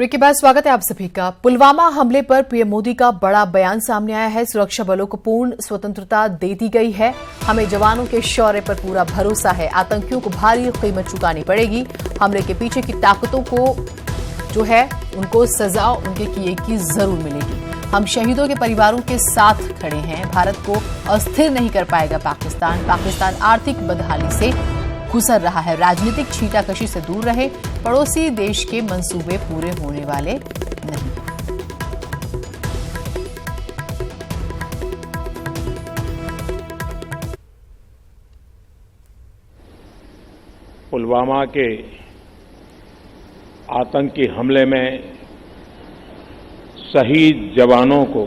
Break के बाद स्वागत है आप सभी का। पुलवामा हमले पर पीएम मोदी का बड़ा बयान सामने आया है। सुरक्षा बलों को पूर्ण स्वतंत्रता दे दी गई है। हमें जवानों के शौर्य पर पूरा भरोसा है। आतंकियों को भारी कीमत चुकानी पड़ेगी। हमले के पीछे की ताकतों को जो है उनको सजा उनके किए की जरूर मिलेगी। हम शहीदों के परिवारों के साथ खड़े हैं। भारत को अस्थिर नहीं कर पाएगा पाकिस्तान आर्थिक बदहाली से गुजर रहा है। राजनीतिक छींटाकशी से दूर रहे। पड़ोसी देश के मंसूबे पूरे होने वाले नहीं। पुलवामा के आतंकी हमले में शहीद जवानों को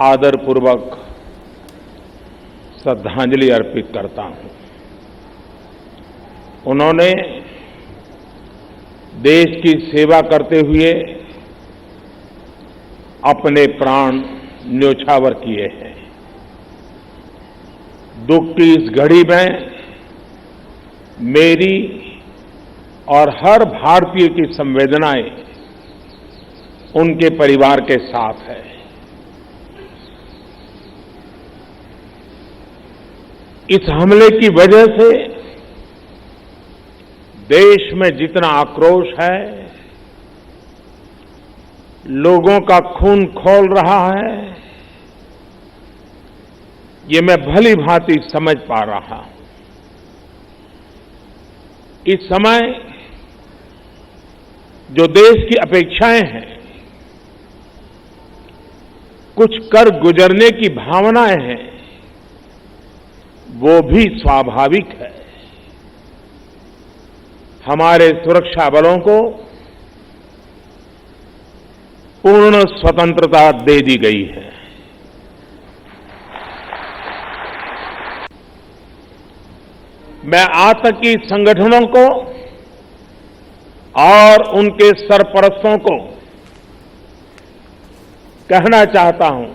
आदरपूर्वक श्रद्धांजलि अर्पित करता हूं। उन्होंने देश की सेवा करते हुए अपने प्राण न्योछावर किए हैं। दुख की इस घड़ी में मेरी और हर भारतीय की संवेदनाएं उनके परिवार के साथ है। इस हमले की वजह से देश में जितना आक्रोश है, लोगों का खून खौल रहा है, ये मैं भली भांति समझ पा रहा हूं। इस समय जो देश की अपेक्षाएं हैं, कुछ कर गुजरने की भावनाएं हैं, वो भी स्वाभाविक है। हमारे सुरक्षा बलों को पूर्ण स्वतंत्रता दे दी गई है। मैं आतंकी संगठनों को और उनके सरपरस्तों को कहना चाहता हूं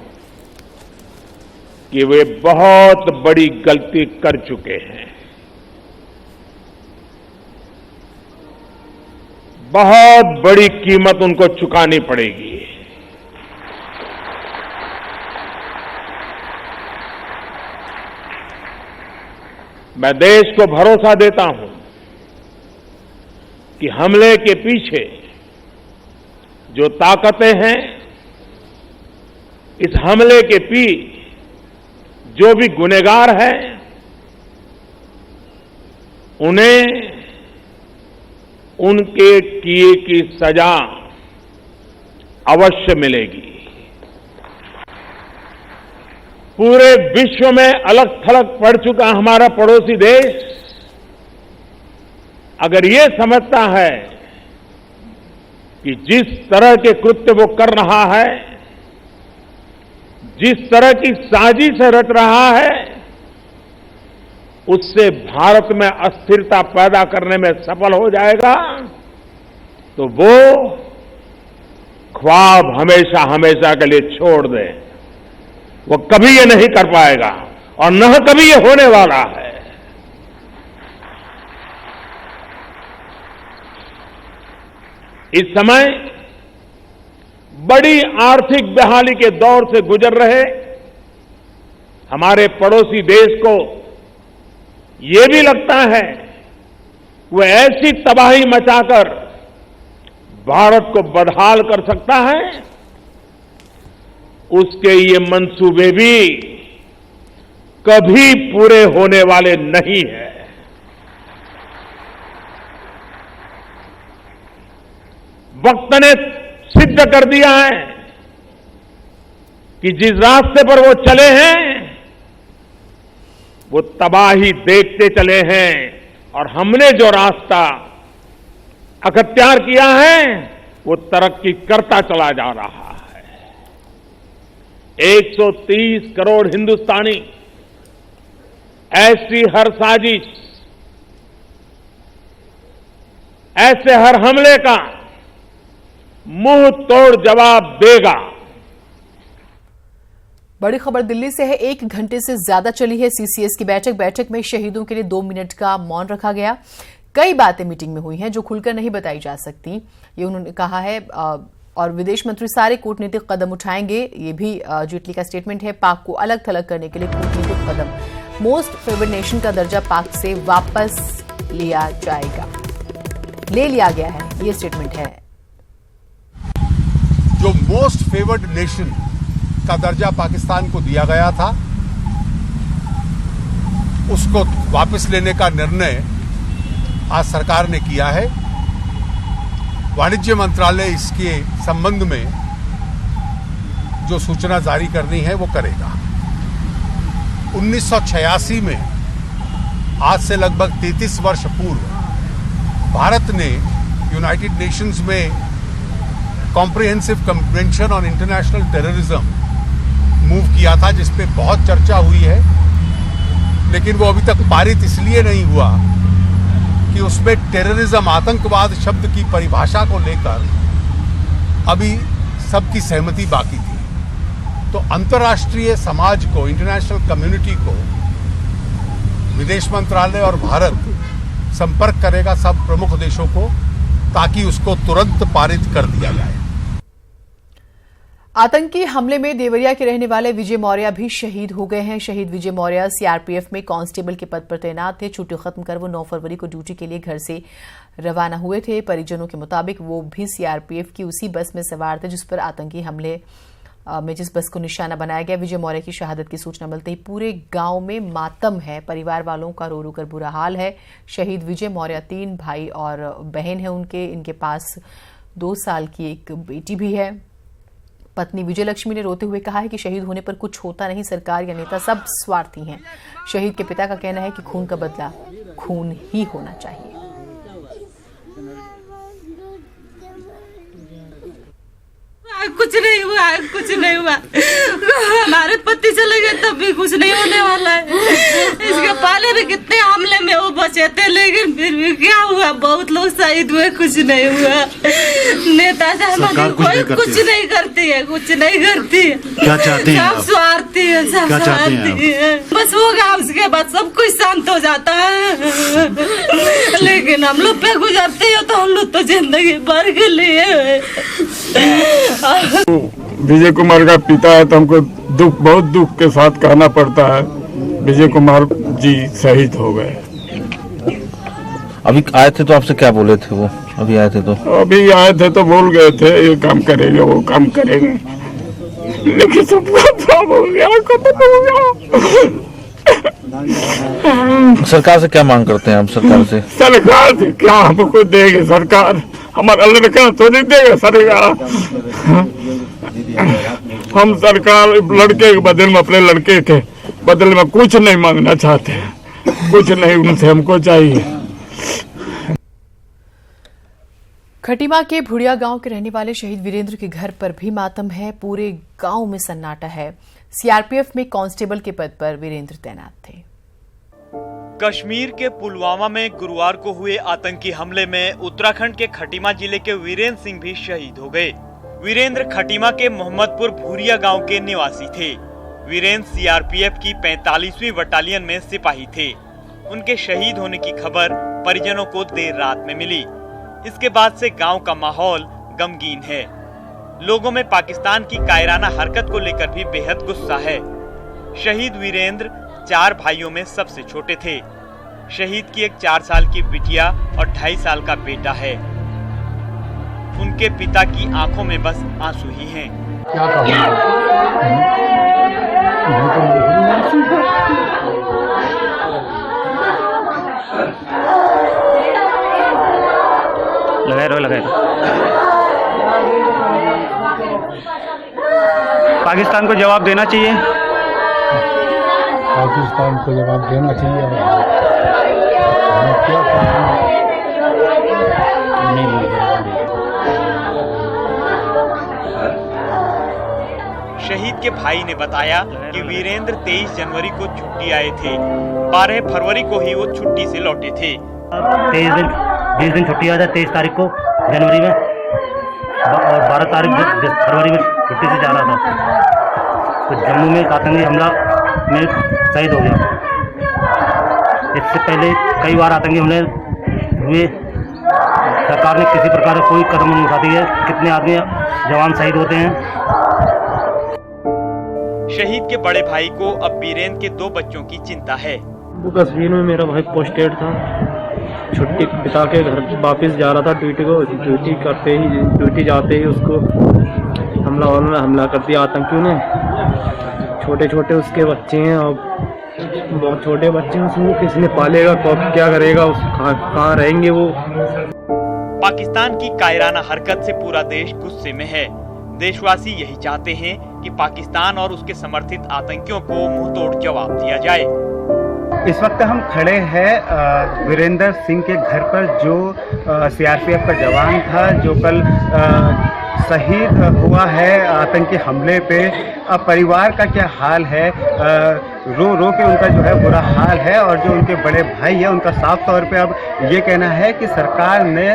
कि वे बहुत बड़ी गलती कर चुके हैं। बहुत बड़ी कीमत उनको चुकानी पड़ेगी। मैं देश को भरोसा देता हूं कि हमले के पीछे जो ताकतें हैं, इस हमले के पीछे जो भी गुनहगार हैं, उन्हें उनके किए की सजा अवश्य मिलेगी। पूरे विश्व में अलग थलग पड़ चुका हमारा पड़ोसी देश अगर ये समझता है कि जिस तरह के कृत्य वो कर रहा है, जिस तरह की साजिश रच रहा है, उससे भारत में अस्थिरता पैदा करने में सफल हो जाएगा, तो वो ख्वाब हमेशा हमेशा के लिए छोड़ दे। वो कभी ये नहीं कर पाएगा और न कभी ये होने वाला है। इस समय बड़ी आर्थिक बहाली के दौर से गुजर रहे हमारे पड़ोसी देश को ये भी लगता है वो ऐसी तबाही मचाकर भारत को बदहाल कर सकता है, उसके ये मंसूबे भी कभी पूरे होने वाले नहीं है। वक्त ने सिद्ध कर दिया है कि जिस रास्ते पर वो चले हैं, वो तबाही देखते चले हैं और हमने जो रास्ता अख्तियार किया है, वो तरक्की करता चला जा रहा है। 130 करोड़ हिंदुस्तानी ऐसी हर साजिश, ऐसे हर हमले का मुंह तोड़ जवाब देगा। बड़ी खबर दिल्ली से है। 1 घंटे से ज्यादा चली है सीसीएस की बैठक में शहीदों के लिए 2 मिनट का मौन रखा गया। कई बातें मीटिंग में हुई हैं जो खुलकर नहीं बताई जा सकती, ये उन्होंने कहा है। और विदेश मंत्री सारे कूटनीतिक कदम उठाएंगे, ये भी जेटली का स्टेटमेंट है। पाक को अलग थलग करने के लिए कूटनीतिक कदम, मोस्ट फेवर्ड नेशन का दर्जा पाक से वापस लिया जाएगा, ले लिया गया है, ये स्टेटमेंट है। जो मोस्ट फेवर्ड नेशन का दर्जा पाकिस्तान को दिया गया था, उसको वापस लेने का निर्णय आज सरकार ने किया है। वाणिज्य मंत्रालय इसके संबंध में जो सूचना जारी करनी है वो करेगा। 1986 में, आज से लगभग 33 वर्ष पूर्व, भारत ने यूनाइटेड नेशंस में comprehensive convention on international terrorism move किया था, जिसपे बहुत चर्चा हुई है, लेकिन वो अभी तक पारित इसलिए नहीं हुआ कि उसमें टेररिज्म, आतंकवाद शब्द की परिभाषा को लेकर अभी सबकी सहमति बाकी थी। तो अंतर्राष्ट्रीय समाज को, इंटरनेशनल कम्युनिटी को, विदेश मंत्रालय और भारत संपर्क करेगा सब प्रमुख देशों को, ताकि उसको तुरंत पारित कर दिया जाए। आतंकी हमले में देवरिया के रहने वाले विजय मौर्य भी शहीद हो गए हैं। शहीद विजय मौर्य सीआरपीएफ में कांस्टेबल के पद पर तैनात थे। छुट्टी खत्म कर वो 9 फरवरी को ड्यूटी के लिए घर से रवाना हुए थे। परिजनों के मुताबिक वो भी सीआरपीएफ की उसी बस में सवार थे जिस पर आतंकी हमले में जिस बस को निशाना बनाया गया। विजय मौर्य की शहादत की सूचना मिलते ही पूरे गांव में मातम है। परिवार वालों का रो रो कर बुरा हाल है। शहीद विजय मौर्य 3 भाई और बहन है उनके। इनके पास 2 साल की एक बेटी भी है। पत्नी विजयलक्ष्मी ने रोते हुए कहा है कि शहीद होने पर कुछ होता नहीं, सरकार या नेता सब स्वार्थी हैं। शहीद के पिता का कहना है कि खून का बदला खून ही होना चाहिए। कुछ नहीं हुआ, कुछ नहीं हुआ। हमारे पति चले गए तब भी कुछ नहीं होने वाला है। इसके पहले भी कितने हमले में वो बचे थे, लेकिन फिर भी क्या हुआ, बहुत लोग शहीद हुए, कुछ नहीं हुआ। नेता साहब कोई कुछ नहीं करती है, कुछ नहीं करती है। क्या चाहते हैं? सब स्वार्थी है, सब स्वार्थी है। बस होगा, उसके बाद सब कुछ शांत हो जाता है। लेकिन हम लोग पे गुजरते हो तो हम लोग तो जिंदगी भर के लिए। विजय कुमार का पिता है तो हमको बहुत दुख के साथ कहना पड़ता है, विजय कुमार जी शहीद हो गए। अभी आए थे तो आपसे क्या बोले थे वो? अभी आए थे तो बोल गए थे ये काम करेंगे, वो काम करेंगे, लेकिन सब खत्म हो गया, खत्म हो गया। सरकार से क्या मांग करते हैं आप? सरकार से क्या हमको देंगे? सरकार हमारा लड़का तो नहीं देगा सरकार। हम सरकार लड़के के बदले में, अपने लड़के के बदले में कुछ नहीं मांगना चाहते, कुछ नहीं उनसे हमको चाहिए। खटीमा के भुड़िया गांव के रहने वाले शहीद वीरेंद्र के घर पर भी मातम है। पूरे गांव में सन्नाटा है। सीआरपीएफ में कांस्टेबल के पद पर वीरेंद्र तैनात थे। कश्मीर के पुलवामा में गुरुवार को हुए आतंकी हमले में उत्तराखंड के खटीमा जिले के वीरेंद्र सिंह भी शहीद हो गए। वीरेंद्र खटीमा के मोहम्मदपुर भूरिया गांव के निवासी थे। वीरेंद्र सीआरपीएफ की 45वीं बटालियन में सिपाही थे। उनके शहीद होने की खबर परिजनों को देर रात में मिली। इसके बाद से गांव का माहौल गमगीन है। लोगों में पाकिस्तान की कायराना हरकत को लेकर भी बेहद गुस्सा है। शहीद वीरेंद्र 4 भाइयों में सबसे छोटे थे। शहीद की एक 4 साल की बिटिया और 2.5 साल का बेटा है। उनके पिता की आंखों में बस आंसू ही हैं। क्या लगाए पाकिस्तान को जवाब देना चाहिए। पाकिस्तान को जवाब देना चाहिए। क्या शहीद के भाई ने बताया कि वीरेंद्र 23 जनवरी को छुट्टी आए थे। 12 फरवरी को ही वो छुट्टी से लौटे थे। 20 दिन छुट्टी आया था 23 तारीख को जनवरी में, और 12 तारीख फरवरी में छुट्टी से जा रहा था तो जम्मू में आतंकी हमला में शहीद हो गया। इससे पहले कई बार आतंकी हमले हुए सरकार ने किसी प्रकार का कोई कदम नहीं उठाती है। कितने आदमी जवान शहीद होते हैं। शहीद के बड़े भाई को अब वीरेंद्र के 2 बच्चों की चिंता है। वो कश्मीर में मेरा भाई पोस्टेड था, छुट्टी बिता के घर वापस जा रहा था ड्यूटी को। ड्यूटी जाते ही उसको हमला कर दिया आतंकियों ने। छोटे छोटे उसके बच्चे हैं और बहुत छोटे बच्चे हैं, उसको किसने पालेगा, क्या करेगा, कहाँ रहेंगे वो। पाकिस्तान की कायराना हरकत से पूरा देश गुस्से में है। देशवासी यही चाहते हैं कि पाकिस्तान और उसके समर्थित आतंकियों को मुंहतोड़ जवाब दिया जाए। इस वक्त हम खड़े हैं वीरेंद्र सिंह के घर पर, जो सीआरपीएफ का जवान था, जो कल शहीद हुआ है आतंकी हमले पे। अब परिवार का क्या हाल है, रो रो के उनका जो है बुरा हाल है। और जो उनके बड़े भाई है, उनका साफ तौर पे अब ये कहना है कि सरकार ने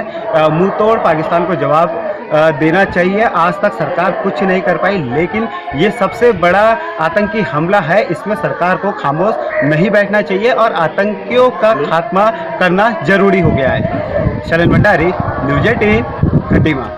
मुंहतोड़ पाकिस्तान को जवाब देना चाहिए। आज तक सरकार कुछ नहीं कर पाई, लेकिन ये सबसे बड़ा आतंकी हमला है, इसमें सरकार को खामोश नहीं बैठना चाहिए और आतंकियों का खात्मा करना जरूरी हो गया है। शरण भंडारी, न्यूज़ 18, खटीमा।